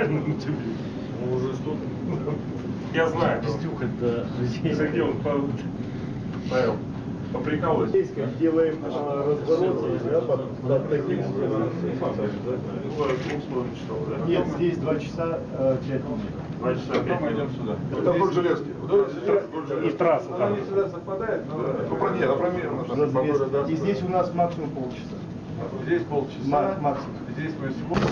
Он уже тут. Я знаю. Пиздюк это Где он Павел поприкалывается. Здесь как делаем разворот, да, под таким углом. 2,5 часов, да? Нет, здесь 2 часа 5 минут. 2 часа 5 Потом минут. идем сюда. Это вдоль железки. И трасса Она там. не всегда совпадает, но Ну, промерно. И здесь у нас максимум полчаса. здесь полчаса. Максимум. Здесь мы сегодня.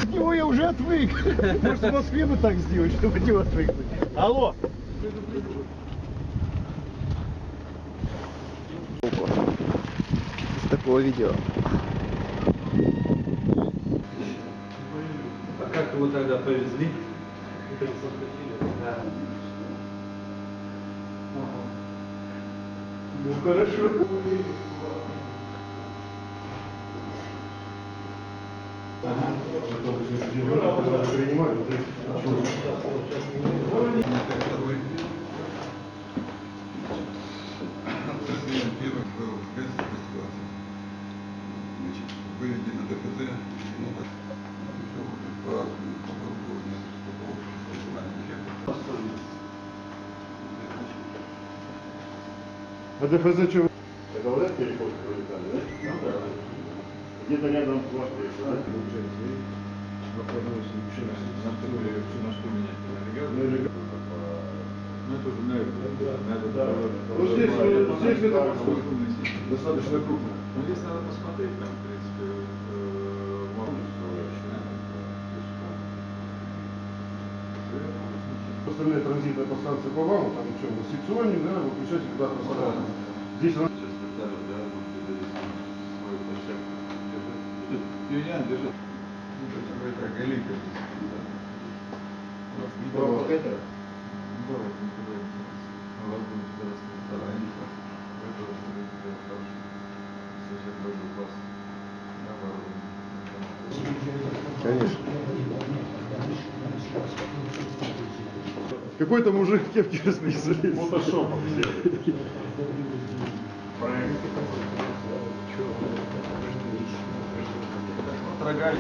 От него я уже отвык. Может, в Москве бы так сделать, чтобы от него отвыкнуть. Алло. С такого видео. А как его тогда повезли? Ну хорошо. Первым был ситуации. Значит, выведи на ДПЗ, ну, так, все уже по-разному, по-другому, А ДФЗ что? Это вот этот переход, который там, да? Ну да. Где-то рядом с вашей, да? Ну это уже, наверное, Да. Ну здесь это достаточно крупно. Ну здесь надо посмотреть, там, в принципе, остальные транзитные по станции по валу, там что, секционник, да, выключатель куда-то поставил. Здесь она... сейчас вертолет, да, свою площадку держит. Юниан держит. Ну, то есть какая-то галика здесь. Это? Давай, не кидай. У вас будет федеральная сторона. Это хороший. Сосед тоже класс. Конечно. Какой-то мужик кепки расписывает. Фотошопом все. Трогали.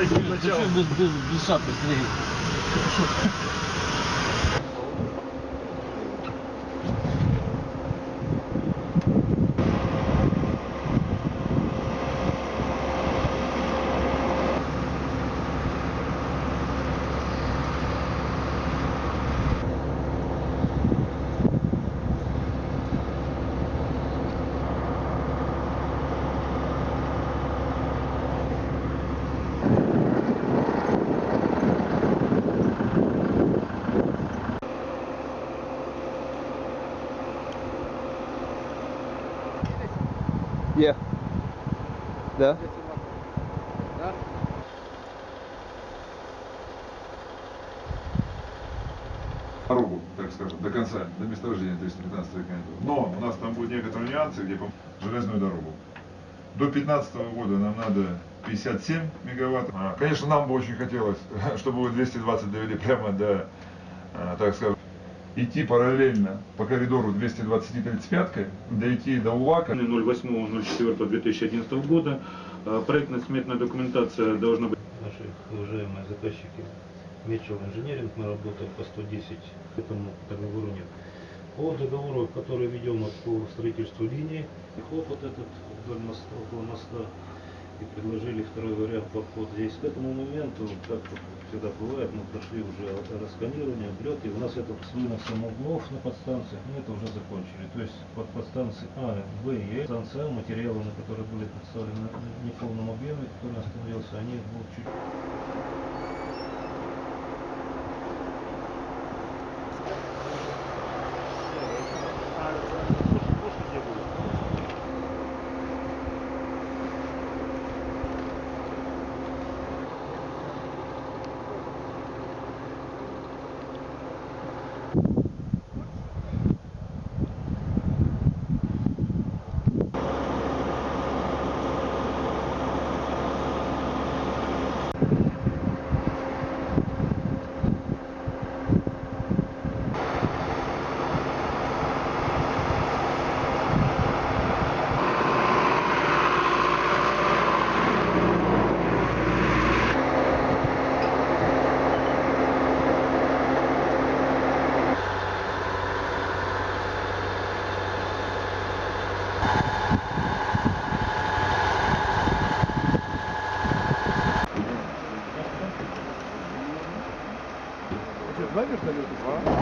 этим началом. Без шапки, Сергей. Где? Да? Дорогу, так скажем, до конца, до месторождения 315 кандидатов. Но у нас там будут некоторые нюансы, где железную дорогу. До 2015 года нам надо 57 мегаватт. Конечно, нам бы очень хотелось, чтобы вы 220 довели прямо до, так скажем, идти параллельно по коридору 220-35, дойти до УЛАКа. 08.04.2011 года проектно-сметная документация должна быть. Наши уважаемые заказчики Mitchell Engineering, мы работаем по 110, этому договору нет. По договору, который ведем по строительству линии, хлопот этот вдоль моста, около моста, и предложили второй вариант подход здесь. К этому моменту, как всегда бывает, мы прошли уже расканирование, облет, и у нас этот с выносом углов на подстанциях, мы это уже закончили. То есть под подстанции А, Б и С, станция А, материалы, на которые были представлены в неполном объеме, который остановился, они будут чуть... Два вертолета? Два.